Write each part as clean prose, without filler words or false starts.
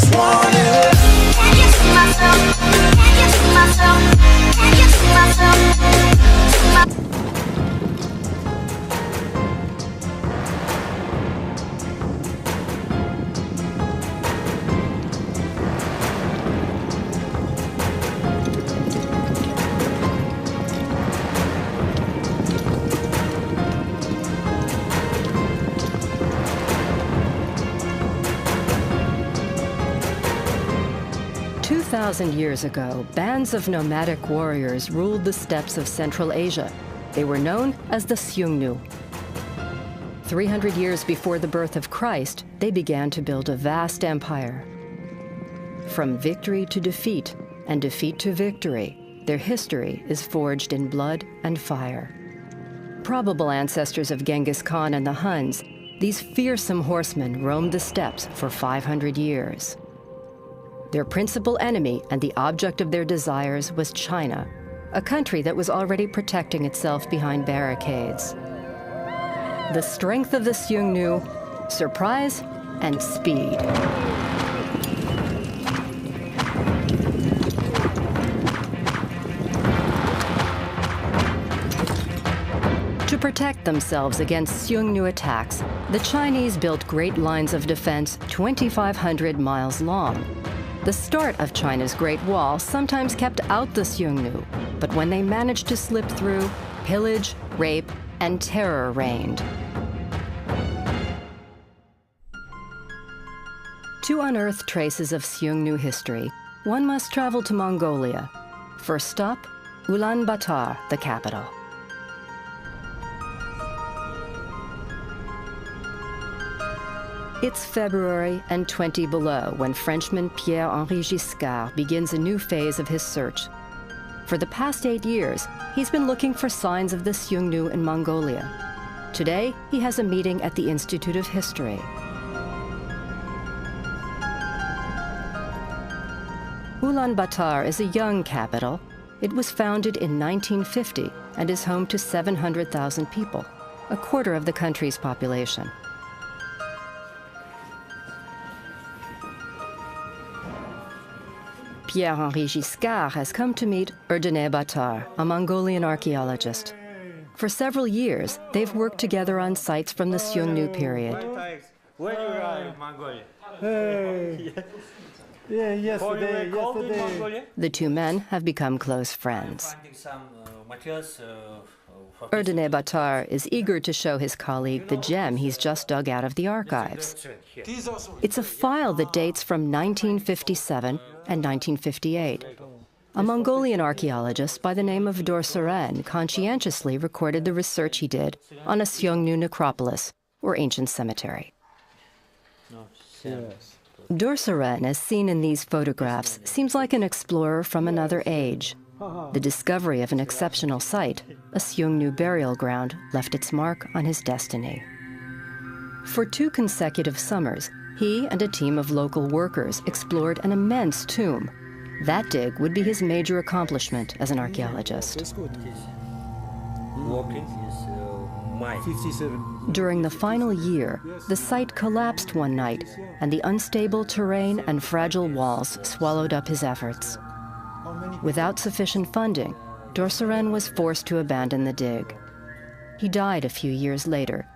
just want it. Can you see myself? Can you see myself? Can you see myself? 2,000 years ago, bands of nomadic warriors ruled the steppes of Central Asia. They were known as the Xiongnu. 300 years before the birth of Christ, they began to build a vast empire. From victory to defeat, and defeat to victory, their history is forged in blood and fire. Probable ancestors of Genghis Khan and the Huns, these fearsome horsemen roamed the steppes for 500 years. Their principal enemy and the object of their desires was China, a country that was already protecting itself behind barricades. The strength of the Xiongnu, surprise and speed. To protect themselves against Xiongnu attacks, the Chinese built great lines of defense 2,500 miles long. The start of China's Great Wall sometimes kept out the Xiongnu, but when they managed to slip through, pillage, rape, and terror reigned. To unearth traces of Xiongnu history, one must travel to Mongolia. First stop, Ulaanbaatar, the capital. It's February and 20 below when Frenchman Pierre-Henri Giscard begins a new phase of his search. For the past 8 years, he's been looking for signs of the Xiongnu in Mongolia. Today, he has a meeting at the Institute of History. Ulaanbaatar is a young capital. It was founded in 1950 and is home to 700,000 people, a quarter of the country's population. Pierre-Henri Giscard has come to meet Erdene Baatar, a Mongolian archaeologist. For several years, they've worked together on sites from the Xiongnu period. When you are in Mongolia? Yesterday. The two men have become close friends. Erdene Baatar is eager to show his colleague the gem he's just dug out of the archives. It's a file that dates from 1957 and 1958. A Mongolian archaeologist by the name of Dorsaeren conscientiously recorded the research he did on a Xiongnu necropolis, or ancient cemetery. Dorsaeren, as seen in these photographs, seems like an explorer from another age. The discovery of an exceptional site, a Xiongnu burial ground, left its mark on his destiny. For 2 consecutive summers, he and a team of local workers explored an immense tomb. That dig would be his major accomplishment as an archaeologist. Walking is 57. During the final year, the site collapsed one night, and the unstable terrain and fragile walls swallowed up his efforts. Without sufficient funding, Dorsaeren was forced to abandon the dig. He died a few years later,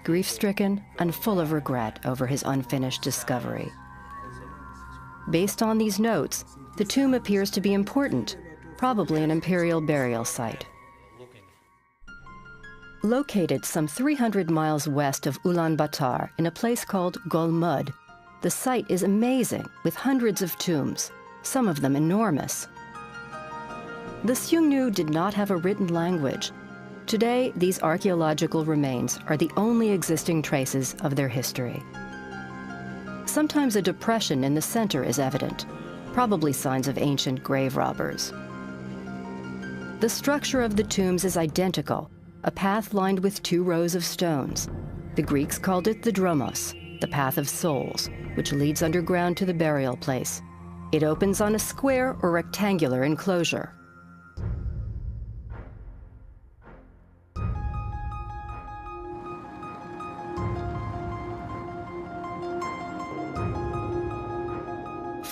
grief-stricken and full of regret over his unfinished discovery. Based on these notes, the tomb appears to be important, probably an imperial burial site. Located some 300 miles west of Ulaanbaatar in a place called Golmud, the site is amazing with hundreds of tombs, some of them enormous. The Xiongnu did not have a written language. Today, these archaeological remains are the only existing traces of their history. Sometimes a depression in the center is evident, probably signs of ancient grave robbers. The structure of the tombs is identical, a path lined with 2 rows of stones. The Greeks called it the dromos, the path of souls, which leads underground to the burial place. It opens on a square or rectangular enclosure.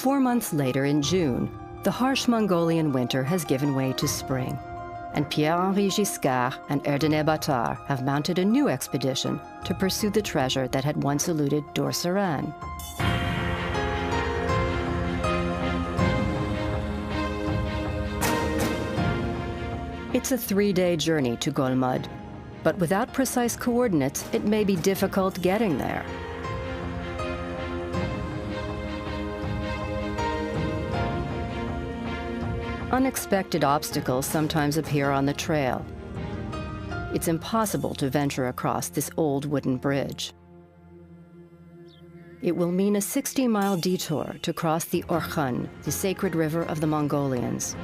4 months later, in June, the harsh Mongolian winter has given way to spring, and Pierre-Henri Giscard and Erdene Bataar have mounted a new expedition to pursue the treasure that had once eluded Dorsaran. It's a 3-day journey to Golmud, but without precise coordinates, it may be difficult getting there. Unexpected obstacles sometimes appear on the trail. It's impossible to venture across this old wooden bridge. It will mean a 60-mile detour to cross the Orkhon, the sacred river of the Mongolians.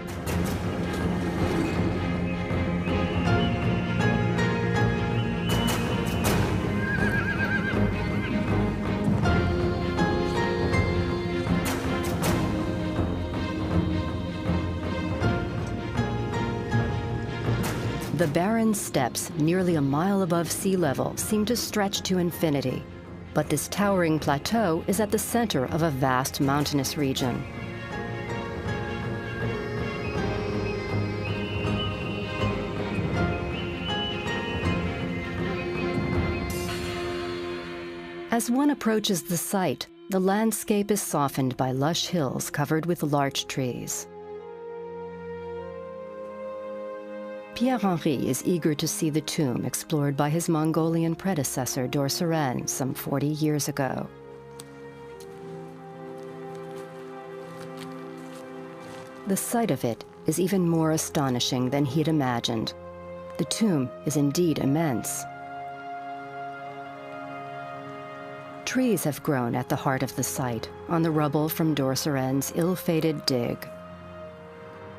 The barren steppes, nearly a mile above sea level, seem to stretch to infinity. But this towering plateau is at the center of a vast mountainous region. As one approaches the site, the landscape is softened by lush hills covered with larch trees. Pierre-Henri is eager to see the tomb explored by his Mongolian predecessor Dorsaran some 40 years ago. The sight of it is even more astonishing than he'd imagined. The tomb is indeed immense. Trees have grown at the heart of the site, on the rubble from Dorsaran's ill-fated dig.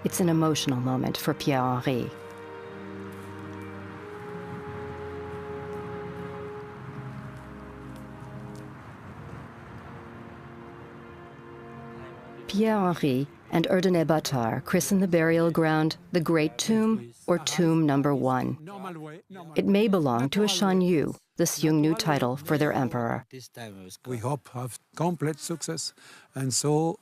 It's an emotional moment for Pierre-Henri. Pierre-Henri and Erdene Bataar christen the burial ground the Great Tomb, or Tomb Number 1. It may belong to a Shan Yu, the Xiongnu title for their emperor. We hope have complete success, and so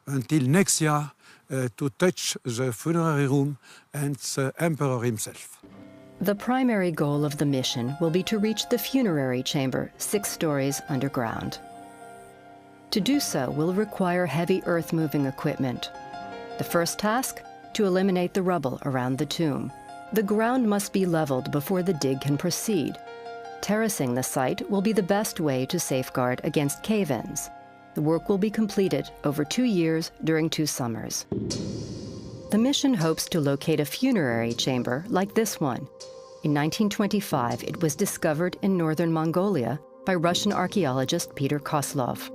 until next year to touch the funerary room and the emperor himself. The primary goal of the mission will be to reach the funerary chamber 6 stories underground. To do so will require heavy earth-moving equipment. The first task, to eliminate the rubble around the tomb. The ground must be leveled before the dig can proceed. Terracing the site will be the best way to safeguard against cave-ins. The work will be completed over 2 years during 2 summers. The mission hopes to locate a funerary chamber like this one. In 1925, it was discovered in northern Mongolia by Russian archaeologist Peter Koslov.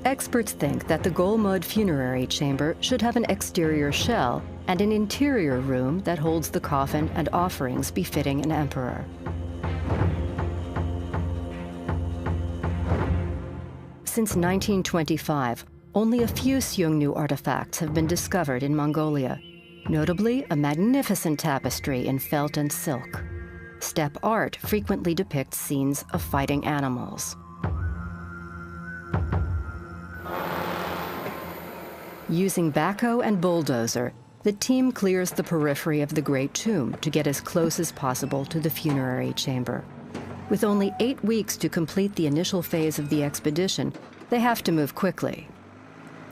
Experts think that the Golmud funerary chamber should have an exterior shell and an interior room that holds the coffin and offerings befitting an emperor. Since 1925, only a few Xiongnu artifacts have been discovered in Mongolia, notably a magnificent tapestry in felt and silk. Steppe art frequently depicts scenes of fighting animals. Using backhoe and bulldozer, the team clears the periphery of the Great Tomb to get as close as possible to the funerary chamber. With only 8 weeks to complete the initial phase of the expedition, they have to move quickly.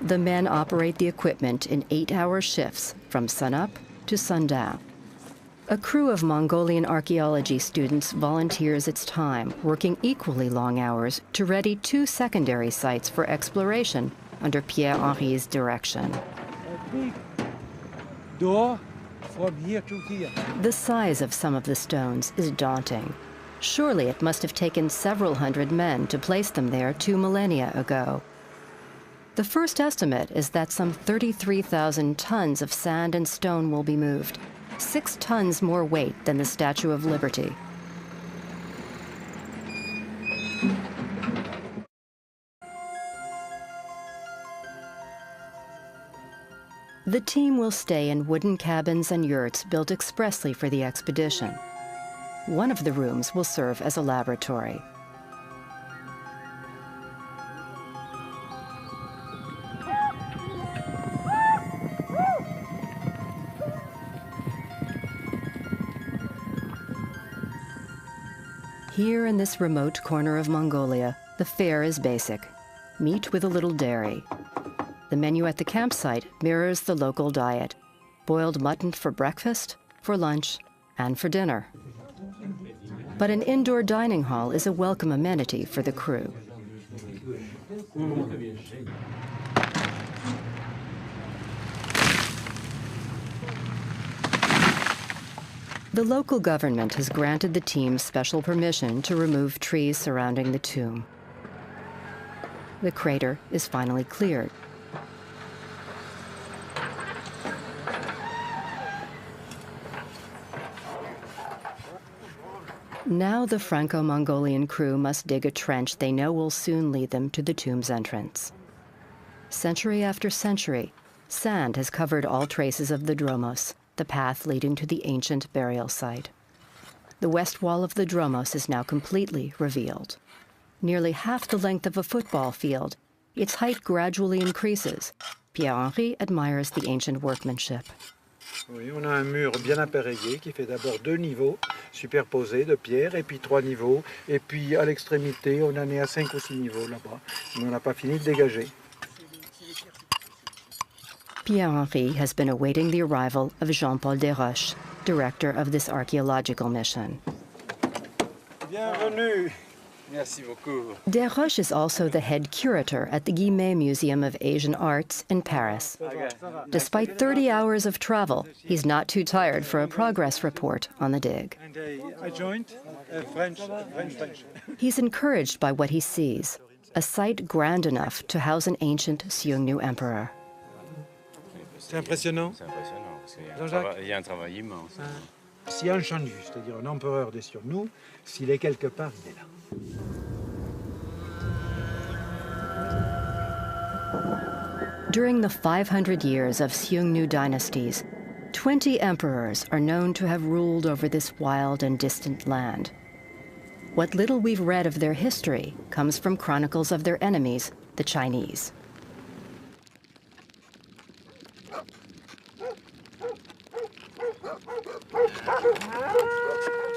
The men operate the equipment in 8-hour shifts from sunup to sundown. A crew of Mongolian archaeology students volunteers its time, working equally long hours to ready 2 secondary sites for exploration under Pierre-Henri's direction. A big door from here to here. The size of some of the stones is daunting. Surely it must have taken several hundred men to place them there 2 millennia ago. The first estimate is that some 33,000 tons of sand and stone will be moved, 6 tons more weight than the Statue of Liberty. The team will stay in wooden cabins and yurts built expressly for the expedition. One of the rooms will serve as a laboratory. Here in this remote corner of Mongolia, the fare is basic: meat with a little dairy. The menu at the campsite mirrors the local diet: boiled mutton for breakfast, for lunch, and for dinner. But an indoor dining hall is a welcome amenity for the crew. The local government has granted the team special permission to remove trees surrounding the tomb. The crater is finally cleared. Now the Franco-Mongolian crew must dig a trench they know will soon lead them to the tomb's entrance. Century after century, sand has covered all traces of the dromos, the path leading to the ancient burial site. The west wall of the dromos is now completely revealed. Nearly half the length of a football field, its height gradually increases. Pierre-Henri admires the ancient workmanship. Oui, on a un mur bien appareillé qui fait d'abord 2 niveaux superposés de pierre et puis 3 niveaux. Et puis à l'extrémité, on en est à 5 ou 6 niveaux là-bas. Mais on n'a pas fini de dégager. Pierre-Henri has been awaiting the arrival of Jean-Paul Desroches, director of this archaeological mission. Bienvenue! Merci beaucoup. Desroches is also the head curator at the Guimet Museum of Asian Arts in Paris. Despite 30 hours of travel, he's not too tired for a progress report on the dig. And I joined French. He's encouraged by what he sees, a site grand enough to house an ancient Xiongnu emperor. C'est impressionnant. C'est impressionnant parce qu'il y a Jean-Jacques. il y a un travail immense. Xian Shanyu, c'est-à-dire un empereur des Xiongnu, s'il est quelque part, il est là. During the 500 years of Xiongnu dynasties, 20 emperors are known to have ruled over this wild and distant land. What little we've read of their history comes from chronicles of their enemies, the Chinese.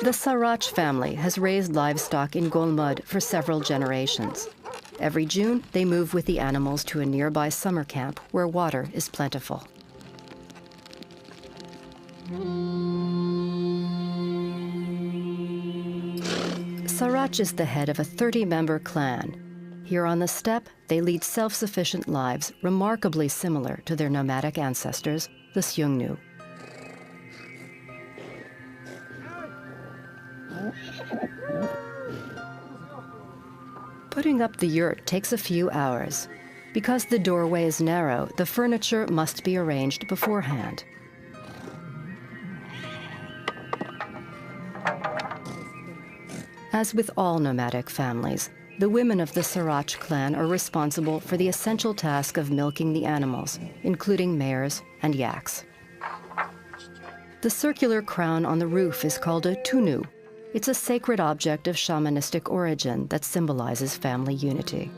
The Sarach family has raised livestock in Golmud for several generations. Every June, they move with the animals to a nearby summer camp where water is plentiful. Sarach is the head of a 30-member clan. Here on the steppe, they lead self-sufficient lives remarkably similar to their nomadic ancestors, the Xiongnu. Putting up the yurt takes a few hours. Because the doorway is narrow, the furniture must be arranged beforehand. As with all nomadic families, the women of the Sarach clan are responsible for the essential task of milking the animals, including mares and yaks. The circular crown on the roof is called a tunu. It's a sacred object of shamanistic origin that symbolizes family unity.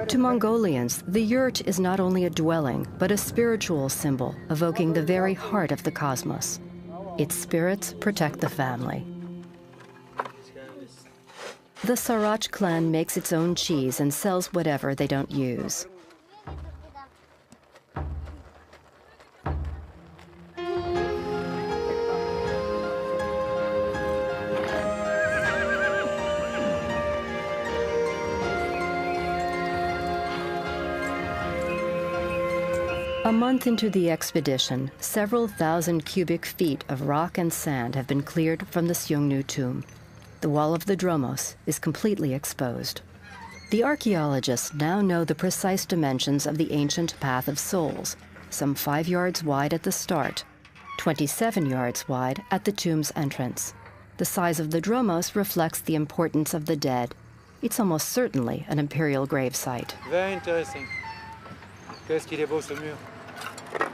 To Mongolians, the yurt is not only a dwelling, but a spiritual symbol evoking the very heart of the cosmos. Its spirits protect the family. The Sarach clan makes its own cheese and sells whatever they don't use. A month into the expedition, several thousand cubic feet of rock and sand have been cleared from the Xiongnu tomb. The wall of the dromos is completely exposed. The archaeologists now know the precise dimensions of the ancient Path of Souls, some 5 yards wide at the start, 27 yards wide at the tomb's entrance. The size of the dromos reflects the importance of the dead. It's almost certainly an imperial gravesite. Very interesting. Qu'est-ce qu'il est beau ce mur.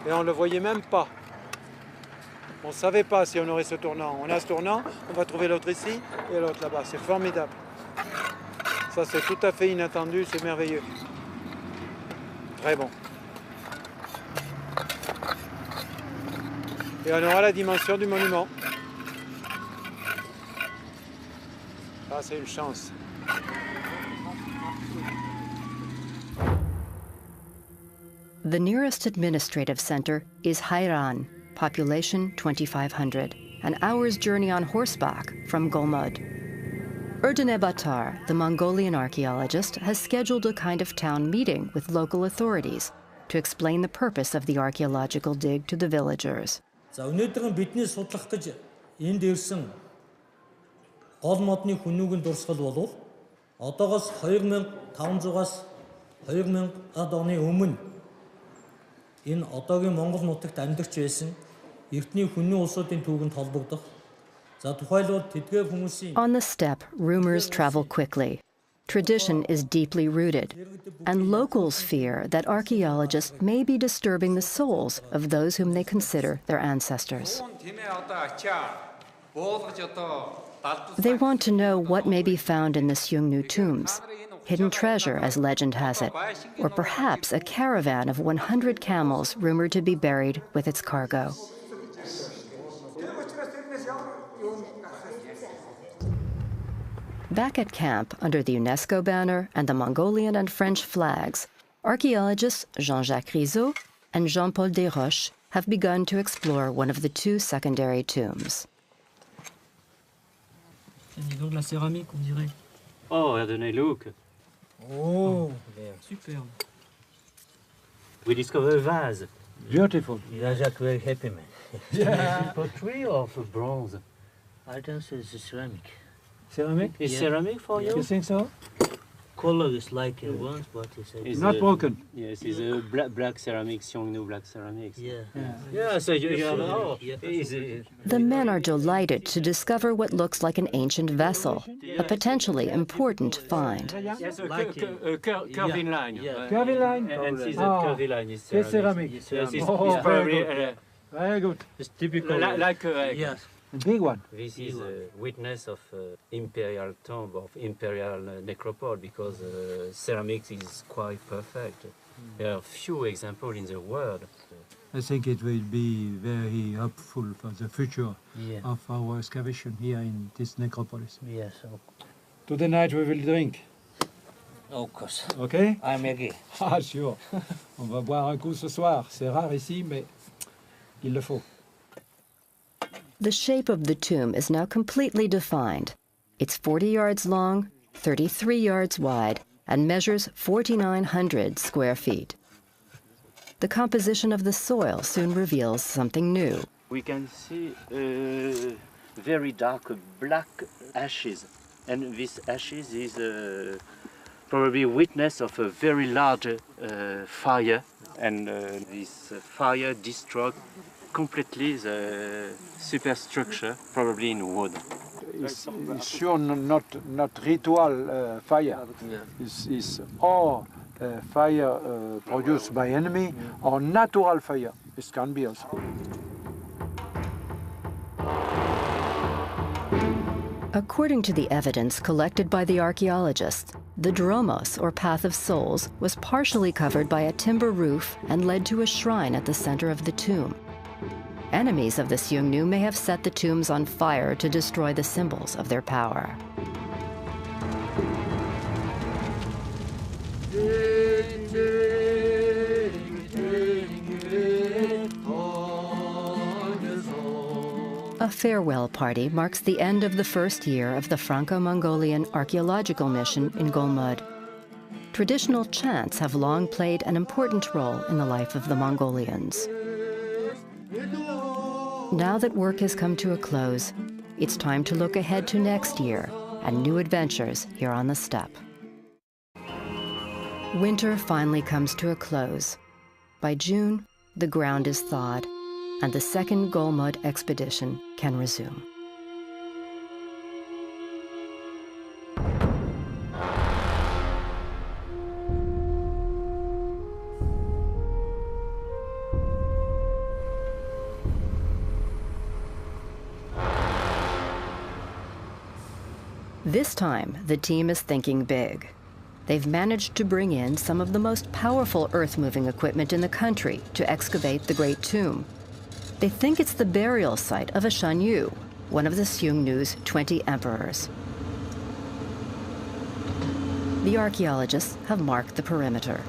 Et on ne le voyait même pas. On ne savait pas si on aurait ce tournant. On a ce tournant, on va trouver l'autre ici et l'autre là-bas. C'est formidable. Ça, c'est tout à fait inattendu, c'est merveilleux. Très bon. Et on aura la dimension du monument. Ah, c'est une chance. The nearest administrative center is Hairan, population 2,500, an hour's journey on horseback from Golmud. Erdene Batar, the Mongolian archaeologist, has scheduled a kind of town meeting with local authorities to explain the purpose of the archaeological dig to the villagers. За өнөөдөр бидний судлах гэж энд ирсэн гол модны хүнүүгийн дурсгал болвол одоогоос 2500-аас 2000-ад оны өмнө энэ одоогийн Монгол нутагт амьдарч байсан эртний хүннүү улсуудын түүхэнд холбогдох. За тухайлбал тэдгээр хүмүүсийн On the steppe, rumors travel quickly. Tradition is deeply rooted, and locals fear that archaeologists may be disturbing the souls of those whom they consider their ancestors. They want to know what may be found in the Seungnu tombs, hidden treasure as legend has it, or perhaps a caravan of 100 camels rumored to be buried with its cargo. Back at camp, under the UNESCO banner and the Mongolian and French flags, archaeologists Jean-Jacques Rizot and Jean-Paul Desroches have begun to explore one of the two secondary tombs. C'est donc la céramique, on dirait. Oh, regardez, look. Oh, super. We discovered a vase. Beautiful. Jacques very happy man. Yeah. Pottery of bronze. I don't say it's ceramic. Ceramic? Is Yeah. ceramic for you? You think so? Color is like once, but it's Is Not broken. Yes, it's a black ceramic, Seungnu black ceramics. yeah. Yeah, so you have, Yeah. The men are delighted to discover what looks like an ancient vessel, a potentially important find. Yes, Like curving line. yeah. Curvy line? And see Ah, the curvy line is c'est ceramic. ceramic. Yes, it's, Oh, it's very very, good. Very good. It's typical. like Yes. A big one. This is a witness of imperial tomb, of imperial necropole, because ceramics is quite perfect. There are few examples in the world. I think it will be very helpful for the future Yeah. of our excavation here in this necropolis. Yes. To the night we will drink. Of course. Okay? I'm agree. Ah, sûr. On va boire un coup ce soir. C'est rare ici, mais il le faut. The shape of the tomb is now completely defined. It's 40 yards long, 33 yards wide, and measures 4,900 square feet. The composition of the soil soon reveals something new. We can see very dark black ashes, and this ashes is probably witness of a very large fire, and this fire destroyed completely the superstructure, probably in wood. It's sure not ritual fire. It's or fire produced by enemy or natural fire. It can be also. According to the evidence collected by the archaeologists, the dromos, or Path of Souls, was partially covered by a timber roof and led to a shrine at the center of the tomb. Enemies of the Seungnu may have set the tombs on fire to destroy the symbols of their power. A farewell party marks the end of the first year of the Franco-Mongolian archaeological mission in Golmud. Traditional chants have long played an important role in the life of the Mongolians. Now that work has come to a close, it's time to look ahead to next year and new adventures here on the steppe. Winter finally comes to a close. By June, the ground is thawed, and the second Golmud expedition can resume. This time, the team is thinking big. They've managed to bring in some of the most powerful earth-moving equipment in the country to excavate the Great Tomb. They think it's the burial site of a Shan Yu, one of the Xiongnu's 20 emperors. The archaeologists have marked the perimeter.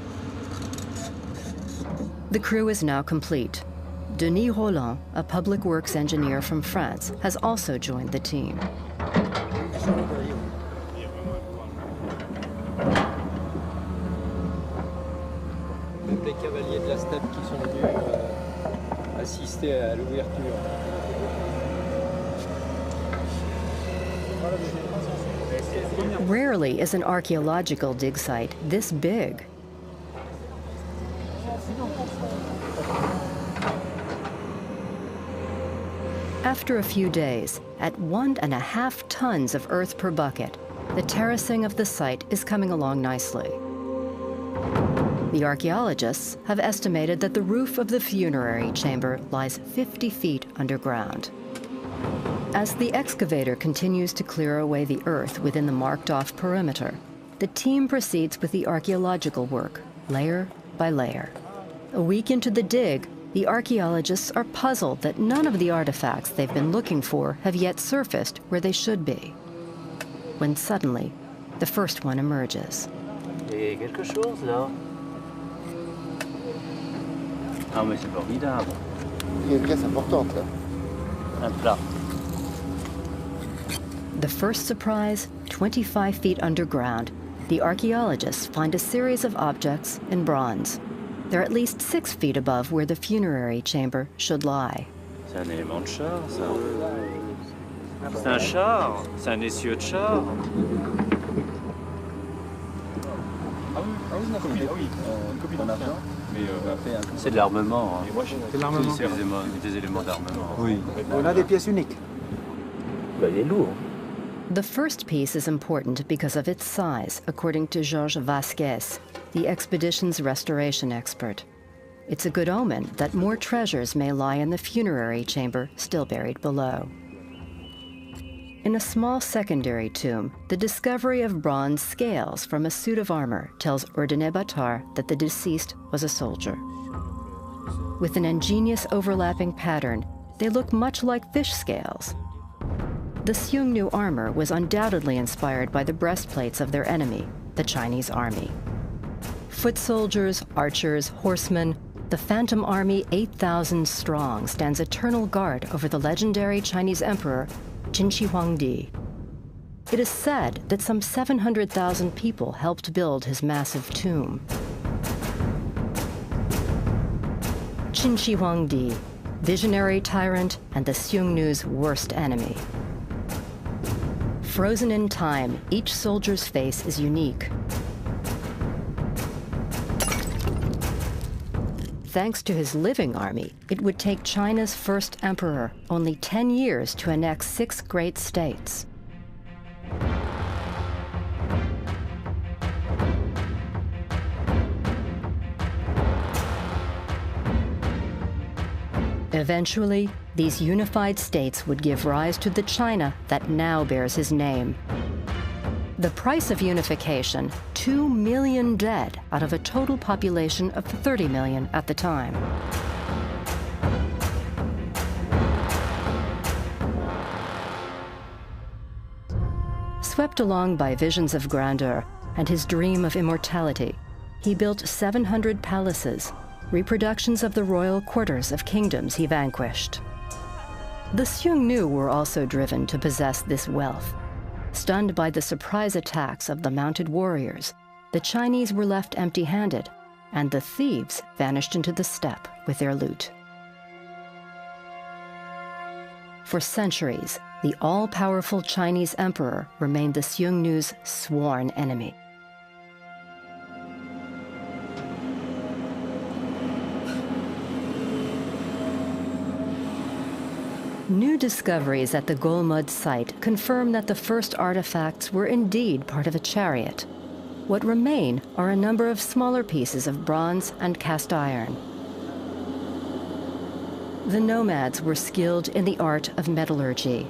The crew is now complete. Denis Roland, a public works engineer from France, has also joined the team. Les cavaliers de la steppe qui sont venus assister à l'ouverture. Rarely is an archaeological dig site this big. After a few days, at 1.5 tons of earth per bucket, the terracing of the site is coming along nicely. The archaeologists have estimated that the roof of the funerary chamber lies 50 feet underground. As the excavator continues to clear away the earth within the marked-off perimeter, the team proceeds with the archaeological work, layer by layer. A week into the dig, the archaeologists are puzzled that none of the artifacts they've been looking for have yet surfaced where they should be. When suddenly, the first one emerges. Et quelque chose là. Ah mais c'est formidable. Il y a une pièce importante là. Un plat. The first surprise, 25 feet underground, the archaeologists find a series of objects in bronze. They're at least 6 feet above where the funerary chamber should lie. C'est un élément de char, ça. C'est un char. C'est un essieu de char. C'est de l'armement. Hein. C'est de l'armement. C'est des éléments d'armement. Oui. On a des pièces uniques. Ben, il est lourd. The first piece is important because of its size, according to Georges Vasquez, the expedition's restoration expert. It's a good omen that more treasures may lie in the funerary chamber still buried below. In a small secondary tomb, the discovery of bronze scales from a suit of armor tells Erdene Batar that the deceased was a soldier. With an ingenious overlapping pattern, they look much like fish scales. The Xiongnu armor was undoubtedly inspired by the breastplates of their enemy, the Chinese army. Foot soldiers, archers, horsemen, the Phantom Army 8,000 strong stands eternal guard over the legendary Chinese emperor, Qin Shi Huangdi. It is said that some 700,000 people helped build his massive tomb. Qin Shi Huangdi, visionary tyrant and the Xiongnu's worst enemy. Frozen in time, each soldier's face is unique. Thanks to his living army, it would take China's first emperor only 10 years to annex 6 great states. Eventually, these unified states would give rise to the China that now bears his name. The price of unification, 2 million dead out of a total population of 30 million at the time. Swept along by visions of grandeur and his dream of immortality, he built 700 palaces, reproductions of the royal quarters of kingdoms he vanquished. The Xiongnu were also driven to possess this wealth. Stunned by the surprise attacks of the mounted warriors, the Chinese were left empty-handed, and the thieves vanished into the steppe with their loot. For centuries, the all-powerful Chinese emperor remained the Xiongnu's sworn enemy. New discoveries at the Golmud site confirm that the first artifacts were indeed part of a chariot. What remain are a number of smaller pieces of bronze and cast iron. The nomads were skilled in the art of metallurgy.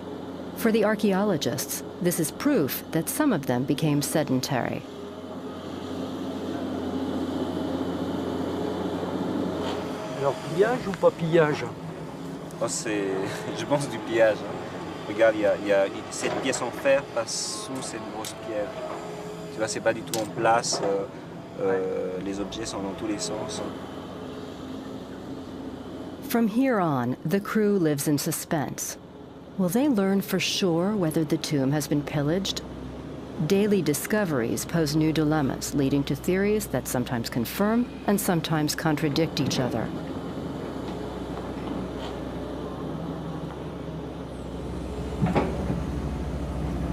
For the archaeologists, this is proof that some of them became sedentary. Alors, pillage ou pas pillage? Oh, c'est, je pense, du pillage. Hein. Regarde, cette pièce en fer passe sous cette grosse pierre. Tu vois, c'est pas du tout en place. Les objets sont dans tous les sens. From here on, the crew lives in suspense. Will they learn for sure whether the tomb has been pillaged? Daily discoveries pose new dilemmas, leading to theories that sometimes confirm and sometimes contradict each other.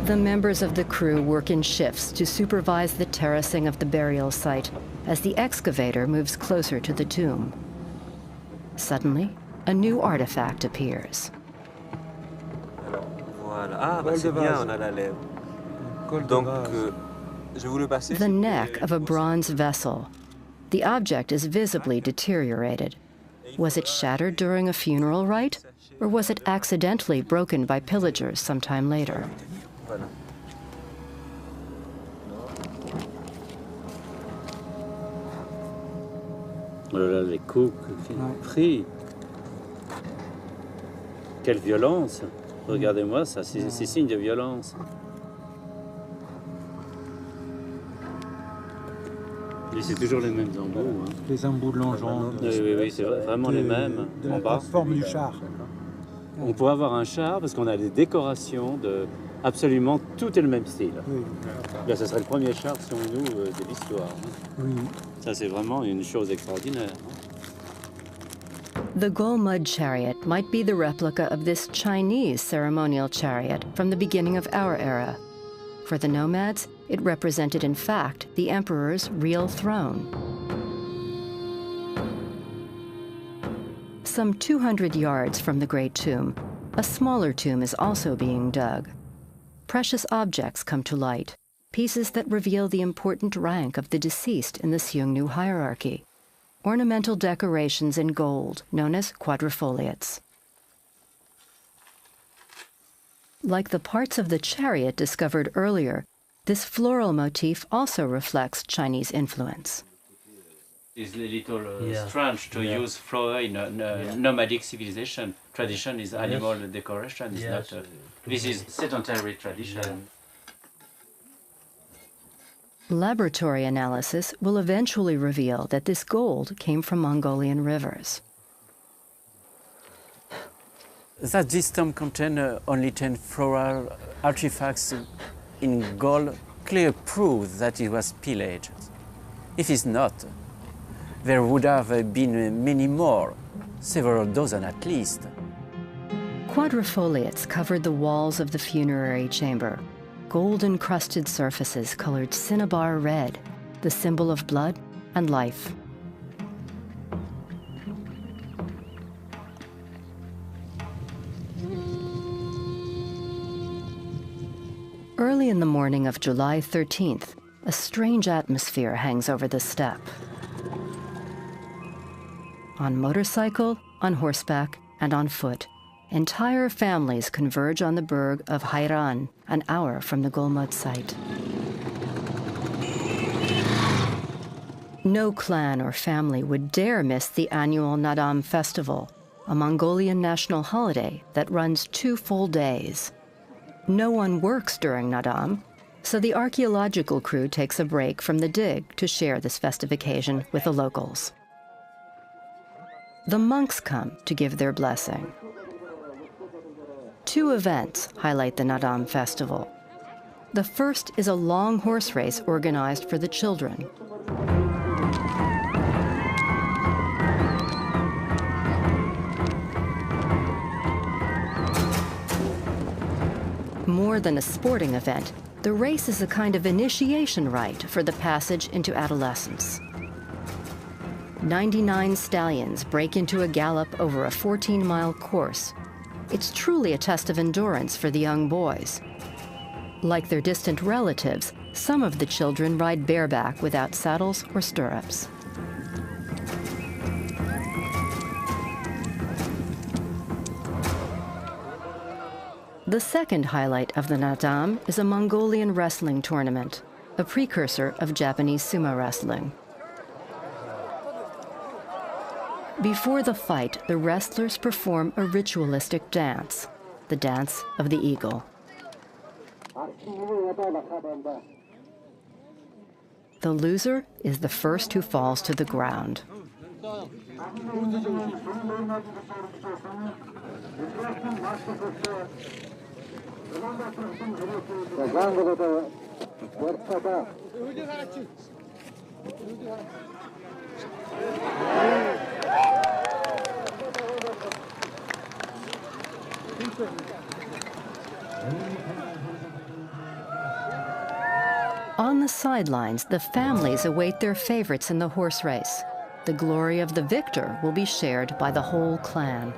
The members of the crew work in shifts to supervise the terracing of the burial site as the excavator moves closer to the tomb. Suddenly, a new artifact appears. Alors, voilà. Ah, bah c'est bien, on a la lèvre. Donc, je vous le passe. The neck of a bronze vessel. The object is visibly deteriorated. Was it shattered during a funeral rite, or was it accidentally broken by pillagers sometime later? Voilà. Oh là là, les coups qu'il a pris. Quelle violence! Regardez-moi ça, c'est signe de violence. Et c'est toujours les mêmes embouts. Hein. Les embouts de longeant. Oui, c'est vraiment les mêmes. De la plateforme du char. On pourrait avoir un char parce qu'on a des décorations de absolument tout est le même style. Oui. Là, ce serait le premier char, selon nous, de l'histoire. Oui. Ça, c'est vraiment une chose extraordinaire. The Golmud chariot might be the replica of this Chinese ceremonial chariot from the beginning of our era. For the nomads, it represented, in fact, the emperor's real throne. Some 200 yards from the Great Tomb, a smaller tomb is also being dug. Precious objects come to light, pieces that reveal the important rank of the deceased in the Seungnu hierarchy. Ornamental decorations in gold, known as quadrifoliates. Like the parts of the chariot discovered earlier, this floral motif also reflects Chinese influence. It's a little strange to use flower in a nomadic civilization. Tradition is animal decoration. It's not. This is sedentary tradition. Laboratory analysis will eventually reveal that this gold came from Mongolian rivers. That this tomb contains only 10 floral artifacts in gold clear proof that it was pillaged. If it's not, there would have been many more, several dozen at least. Quadrifoliates covered the walls of the funerary chamber. Gold-encrusted surfaces colored cinnabar red, the symbol of blood and life. Early in the morning of July 13th, a strange atmosphere hangs over the steppe. On motorcycle, on horseback, and on foot, entire families converge on the burg of Hairan, an hour from the Golmud site. No clan or family would dare miss the annual Naadam festival, a Mongolian national holiday that runs 2 full days. No one works during Naadam, so the archaeological crew takes a break from the dig to share this festive occasion with the locals. The monks come to give their blessing. 2 events highlight the Naadam festival. The first is a long horse race organized for the children. More than a sporting event, the race is a kind of initiation rite for the passage into adolescence. 99 stallions break into a gallop over a 14-mile course. It's truly a test of endurance for the young boys. Like their distant relatives, some of the children ride bareback without saddles or stirrups. The second highlight of the Naadam is a Mongolian wrestling tournament, a precursor of Japanese sumo wrestling. Before the fight, the wrestlers perform a ritualistic dance, the dance of the eagle. The loser is the first who falls to the ground. On the sidelines, the families await their favorites in the horse race. The glory of the victor will be shared by the whole clan.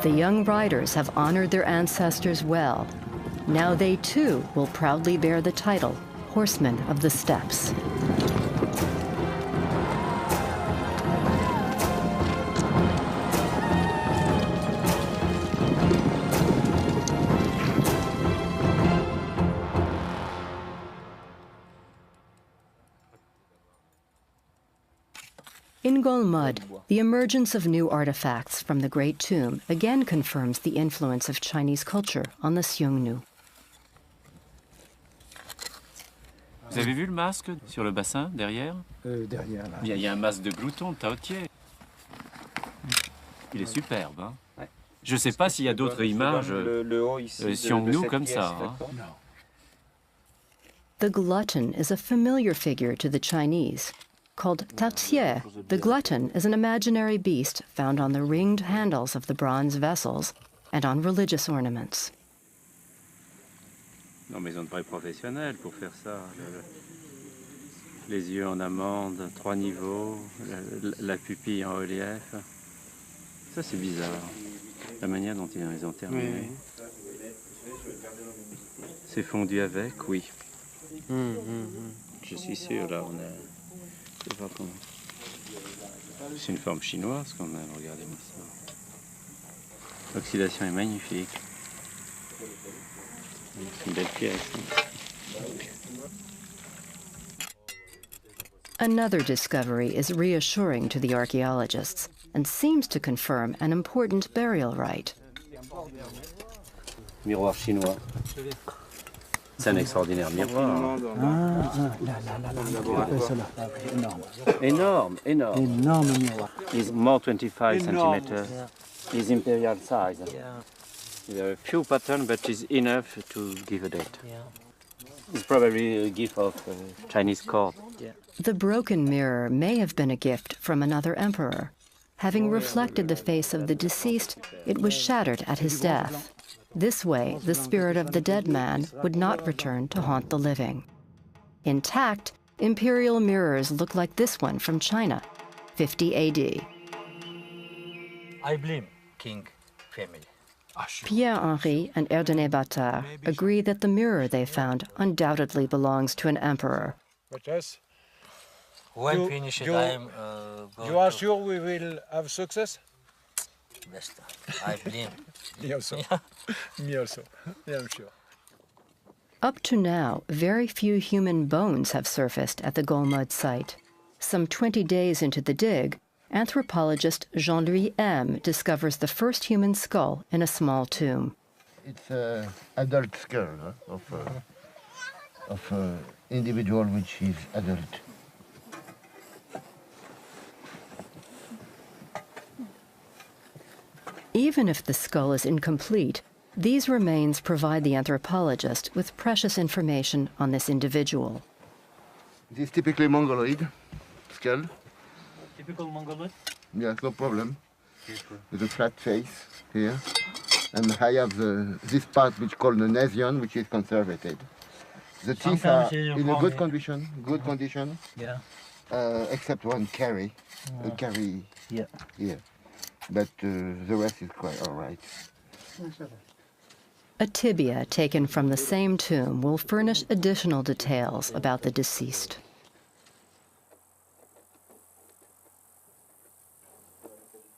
The young riders have honored their ancestors well. Now they too will proudly bear the title, Horsemen of the Steppes. In Golmud, the emergence of new artifacts from the Great Tomb again confirms the influence of Chinese culture on the Xiongnu. Vous avez vu le masque sur le bassin, derrière? Derrière, là. Il y a un masque de glouton, de taotier. Il est superbe. Hein? Ouais. Je ne sais pas s'il y a d'autres images Xiongnu comme ça. Hein? The glutton is a familiar figure to the Chinese. Called taotier, the glutton is an imaginary beast found on the ringed handles of the bronze vessels and on religious ornaments. Non, mais ils ont de vrais professionnels pour faire ça. Les yeux en amande, 3 niveaux, la pupille en relief. Ça, c'est bizarre. La manière dont ils les ont terminés. Oui. C'est fondu avec, oui. Je suis sûr, là, on a... C'est une forme chinoise quand même, regardez-moi ça. L'oxydation est magnifique. C'est une belle pièce. Another discovery is reassuring to the archaeologists and seems to confirm an important burial rite. Miroir chinois. C'est un extraordinaire miroir. Énorme, énorme. Énorme miroir. It's more 25 centimeters. It's imperial size. There are a few patterns, but it's enough to give a date. It's probably a gift of Chinese court. The broken mirror may have been a gift from another emperor. Having reflected the face of the deceased, it was shattered at his death. This way, the spirit of the dead man would not return to haunt the living. Intact, imperial mirrors look like this one from China, 50 AD. I blame King family. Pierre-Henri and Erdene Battard agree that the mirror they found undoubtedly belongs to an emperor. But yes. When finished, I'm You are sure we will have success? Best. I blame. Me also. Me also. Yeah, I'm sure. Up to now, very few human bones have surfaced at the Golmud site. Some 20 days into the dig, anthropologist Jean-Louis M. discovers the first human skull in a small tomb. It's an adult skull of an individual which is adult. Even if the skull is incomplete, these remains provide the anthropologist with precious information on this individual. This is typically Mongoloid skull. Typical Mongoloid? Yes, no problem. With a flat face here. And I have this part which is called the Nasion, which is conservated. The teeth are in a good condition, Yeah. Except one carie, a carie here. But the rest is quite all right. A tibia taken from the same tomb will furnish additional details about the deceased.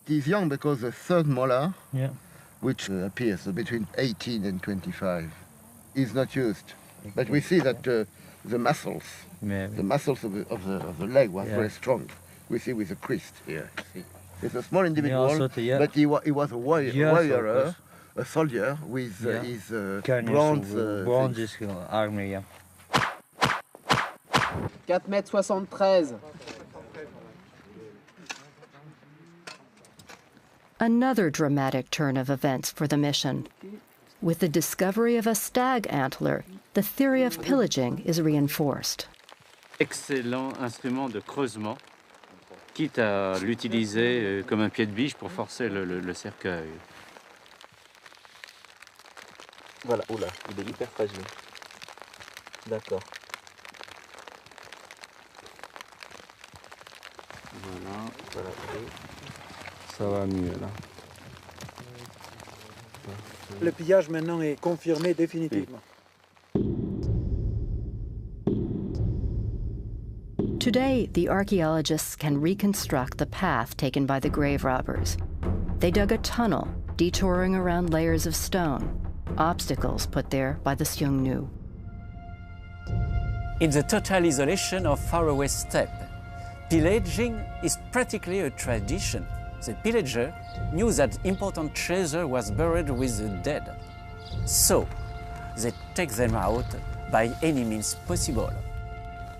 It is young because the third molar, Yeah. which appears between 18 and 25, is not used. But we see that the muscles of the leg was very strong. We see with the crest here. See. It's a small individual, but he was a warrior, a soldier with his bronze army. Yeah. 4,73 m. Another dramatic turn of events for the mission. With the discovery of a stag antler, the theory of pillaging is reinforced. Excellent instrument de creusement, quitte à l'utiliser comme un pied de biche pour forcer le cercueil. Voilà, oula, il est hyper fragile. D'accord. Voilà, Ça va mieux là. Le pillage maintenant est confirmé définitivement. Today, the archaeologists can reconstruct the path taken by the grave robbers. They dug a tunnel, detouring around layers of stone, obstacles put there by the Xiongnu. In the total isolation of faraway steppe, pillaging is practically a tradition. The pillager knew that important treasure was buried with the dead. So, they take them out by any means possible.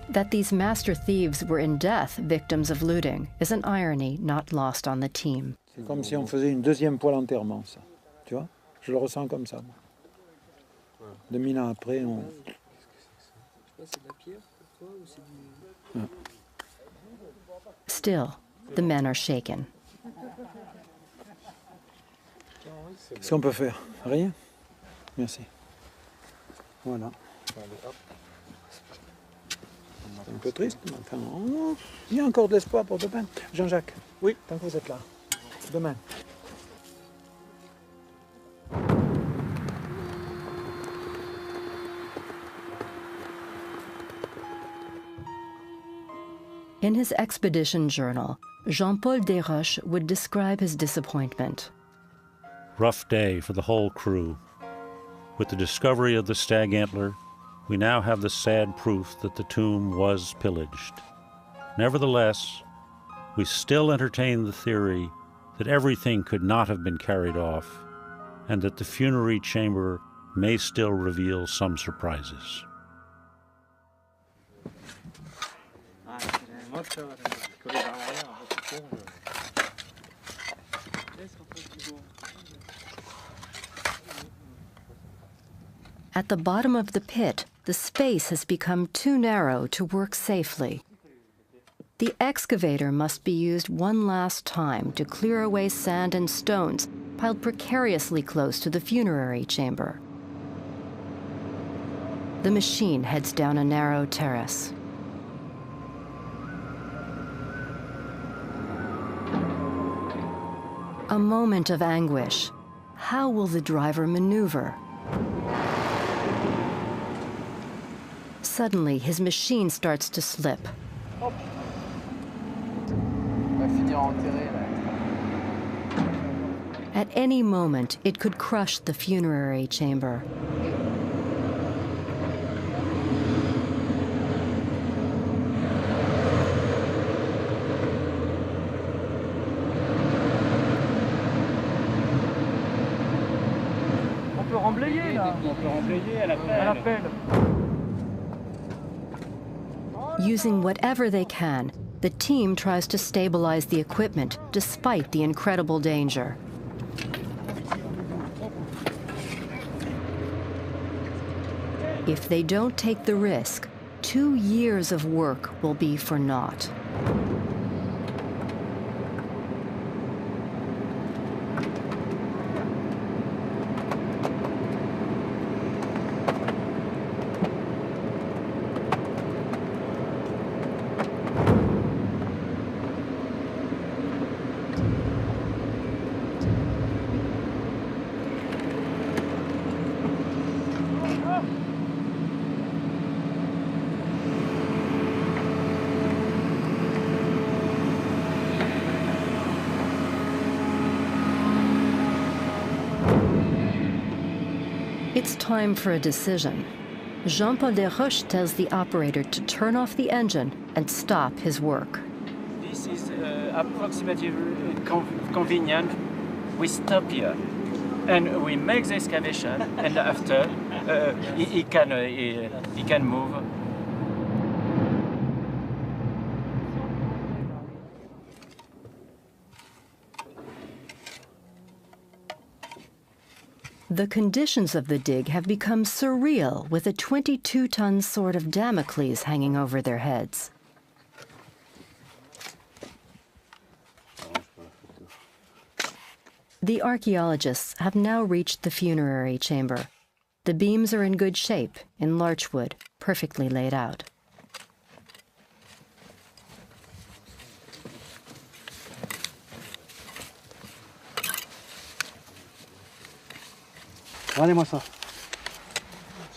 That these master thieves were in death victims of looting is an irony not lost on the team. C'est comme si on faisait une deuxième poêle enterrement, ça. Tu vois? Je le ressens comme ça, moi. 2000 ans après, on... Still, the men are shaken. Qu'est-ce qu'on peut faire? Rien? Merci. Voilà. C'est un peu triste, mais enfin, il y a encore de l'espoir pour demain. Jean-Jacques, oui, tant que vous êtes là. Demain. In his expedition journal, Jean-Paul Desroches would describe his disappointment. Rough day for the whole crew. With the discovery of the stag antler, we now have the sad proof that the tomb was pillaged. Nevertheless, we still entertain the theory that everything could not have been carried off, and that the funerary chamber may still reveal some surprises. At the bottom of the pit, the space has become too narrow to work safely. The excavator must be used one last time to clear away sand and stones piled precariously close to the funerary chamber. The machine heads down a narrow terrace. A moment of anguish. How will the driver maneuver? Suddenly, his machine starts to slip. At any moment, it could crush the funerary chamber. On peut remblayer là. On peut remblayer à la pelle. Using whatever they can, the team tries to stabilize the equipment despite the incredible danger. If they don't take the risk, 2 years of work will be for naught. It's time for a decision. Jean-Paul Desroches tells the operator to turn off the engine and stop his work. This is approximately convenient. We stop here and we make the excavation, and after he can move. The conditions of the dig have become surreal, with a 22-ton sword of Damocles hanging over their heads. The archaeologists have now reached the funerary chamber. The beams are in good shape, in larch wood, perfectly laid out. Regardez-moi ça.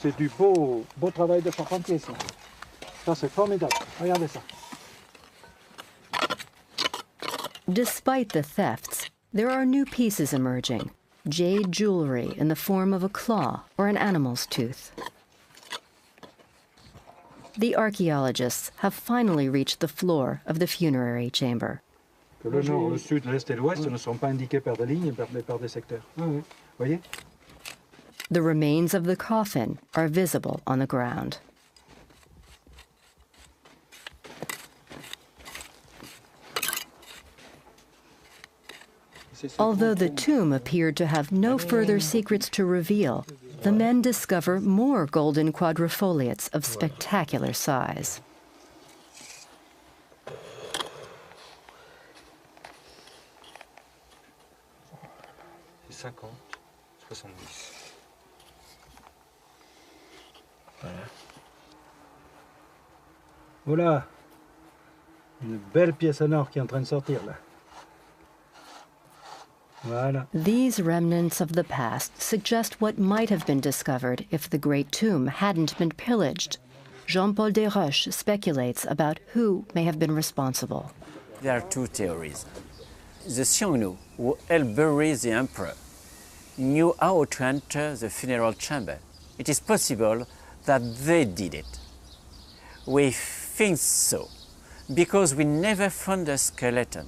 C'est du beau travail de charpentier, ça. Ça, c'est formidable. Regardez ça. Despite the thefts, there are new pieces emerging. Jade jewelry in the form of a claw or an animal's tooth. The archaeologists have finally reached the floor of the funerary chamber. Que le nord, le sud, l'est et l'ouest ne sont pas indiqués par des lignes, mais par des secteurs. Voyez? The remains of the coffin are visible on the ground. Although the tomb appeared to have no further secrets to reveal, the men discover more golden quadrifoliates of spectacular size. C'est 50, 70. Voilà, une belle pièce en or qui est en train de sortir là. Voilà. These remnants of the past suggest what might have been discovered if the Great Tomb hadn't been pillaged. Jean-Paul Desroches speculates about who may have been responsible. There are two theories. The Xiongnu, who helped bury the emperor, knew how to enter the funeral chamber. It is possible that they did it. We think so, because we never found a skeleton.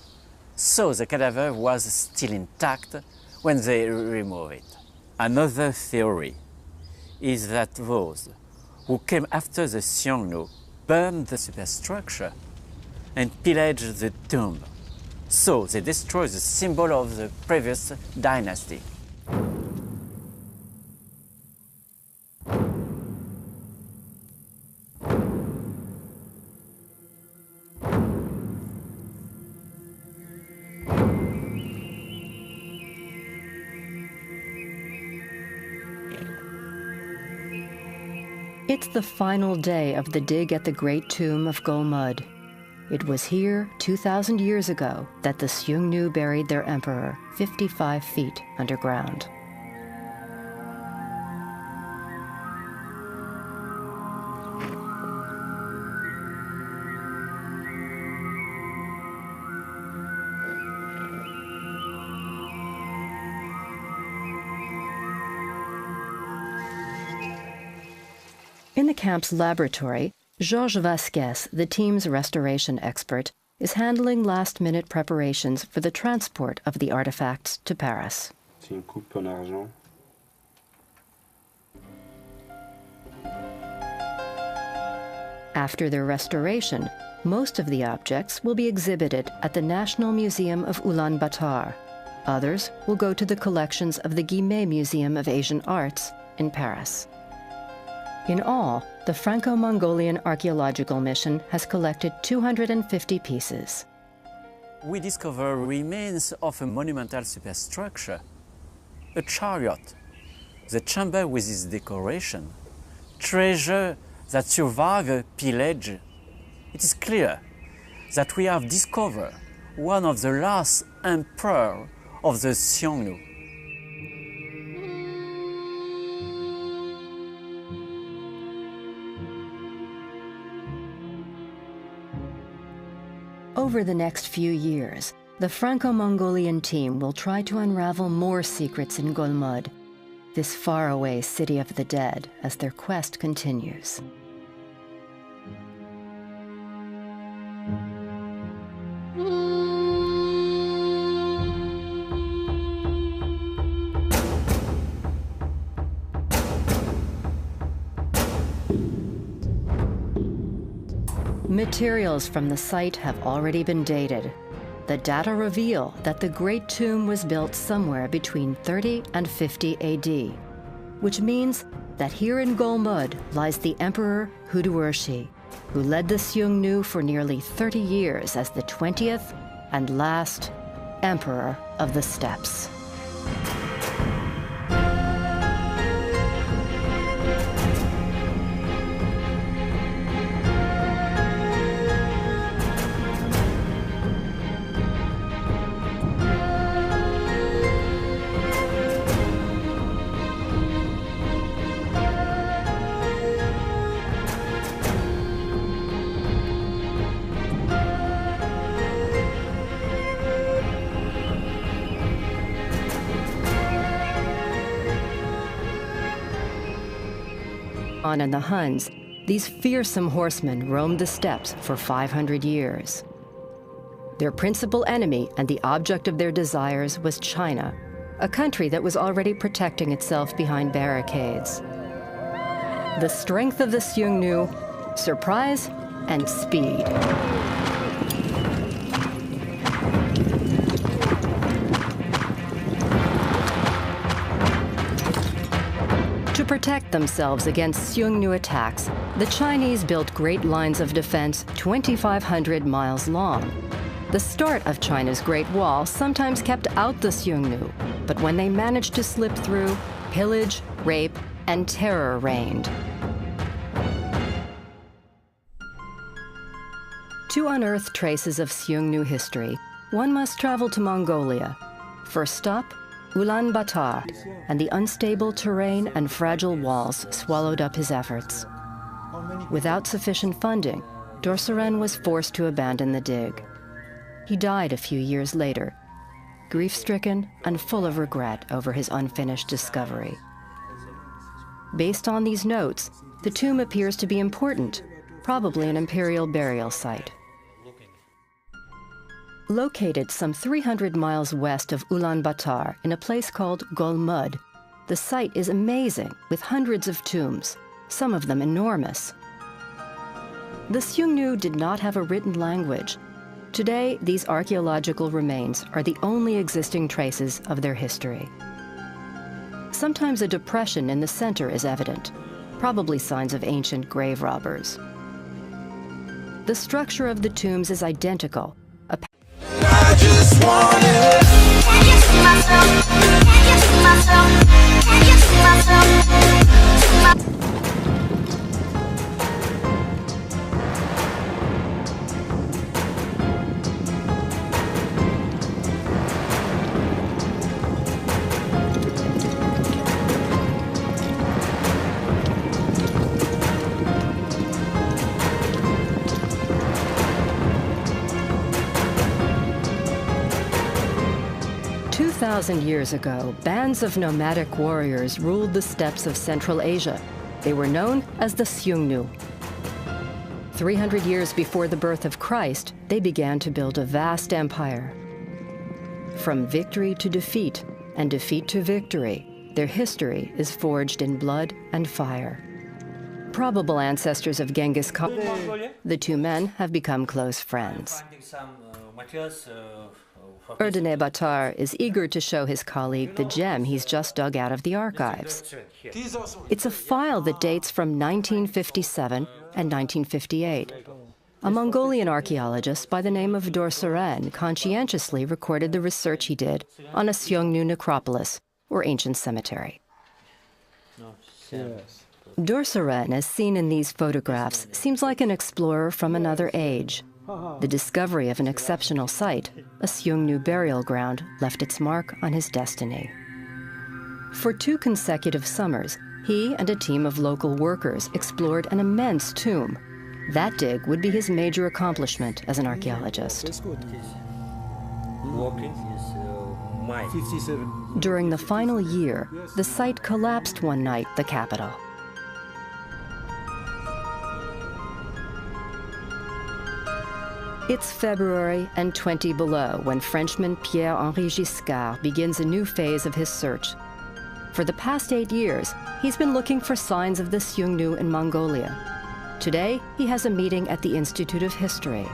So the cadaver was still intact when they removed it. Another theory is that those who came after the Xiongnu burned the superstructure and pillaged the tomb. So they destroyed the symbol of the previous dynasty. It's the final day of the dig at the Great Tomb of Golmud. It was here 2,000 years ago that the Xiongnu buried their emperor 55 feet underground. In the camp's laboratory, Georges Vasquez, the team's restoration expert, is handling last-minute preparations for the transport of the artifacts to Paris. C'est une coupe en argent. After their restoration, most of the objects will be exhibited at the National Museum of Ulaanbaatar. Others will go to the collections of the Guimet Museum of Asian Arts in Paris. In all, the Franco-Mongolian archaeological mission has collected 250 pieces. We discover remains of a monumental superstructure, a chariot, the chamber with its decoration, treasure that survive a pillage. It is clear that we have discovered one of the last emperors of the Xiongnu. Over the next few years, the Franco-Mongolian team will try to unravel more secrets in Golmud. this faraway city of the dead as their quest continues. Materials from the site have already been dated. The data reveal that the Great Tomb was built somewhere between 30 and 50 AD, which means that here in Golmud lies the Emperor Huduershi, who led the Xiongnu for nearly 30 years as the 20th and last Emperor of the Steppes. And the Huns, these fearsome horsemen roamed the steppes for 500 years. Their principal enemy and the object of their desires was China, a country that was already protecting itself behind barricades. The strength of the Xiongnu, surprise and speed. To protect themselves against Xiongnu attacks, the Chinese built great lines of defense 2,500 miles long. The start of China's Great Wall sometimes kept out the Xiongnu, but when they managed to slip through, pillage, rape, and terror reigned. To unearth traces of Xiongnu history, one must travel to Mongolia. First stop, Ulaanbaatar, and the unstable terrain and fragile walls swallowed up his efforts. Without sufficient funding, Dorsaeren was forced to abandon the dig. He died a few years later, grief-stricken and full of regret over his unfinished discovery. Based on these notes, the tomb appears to be important, probably an imperial burial site. Located some 300 miles west of Ulaanbaatar in a place called Golmud, the site is amazing with hundreds of tombs, some of them enormous. The Xiongnu did not have a written language. Today, these archaeological remains are the only existing traces of their history. Sometimes a depression in the center is evident, probably signs of ancient grave robbers. The structure of the tombs is identical. I just wanna. Can you see myself? Can you see myself? Can you see myself? 2,000 years ago, bands of nomadic warriors ruled the steppes of Central Asia. They were known as the Xiongnu. 300 years before the birth of Christ, they began to build a vast empire. From victory to defeat, and defeat to victory, their history is forged in blood and fire. Probable ancestors of Genghis Khan, the two men have become close friends. Erdene Batar is eager to show his colleague the gem he's just dug out of the archives. It's a file that dates from 1957 and 1958. A Mongolian archaeologist by the name of Dorsaeren conscientiously recorded the research he did on a Xiongnu necropolis, or ancient cemetery. Dorsaeren, as seen in these photographs, seems like an explorer from another age. The discovery of an exceptional site, a Xiongnu burial ground, left its mark on his destiny. For 2 consecutive summers, he and a team of local workers explored an immense tomb. That dig would be his major accomplishment as an archaeologist. Walking. 57. During the final year, the site collapsed one night, the capital. It's February and 20 below when Frenchman Pierre-Henri Giscard begins a new phase of his search. For the past 8 years, he's been looking for signs of the Xiongnu in Mongolia. Today, he has a meeting at the Institute of History.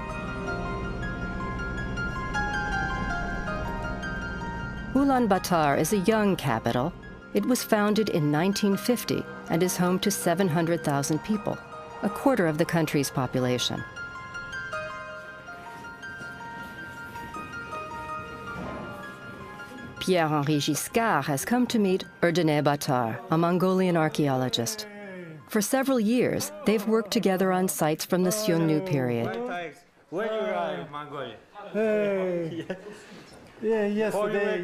Ulaanbaatar is a young capital. It was founded in 1950 and is home to 700,000 people, a quarter of the country's population. Pierre-Henri Giscard has come to meet Erdene Baatar, a Mongolian archaeologist. For several years, they've worked together on sites from the Xiongnu period. When you arrived, Mongolia? Hey. Yeah, yesterday.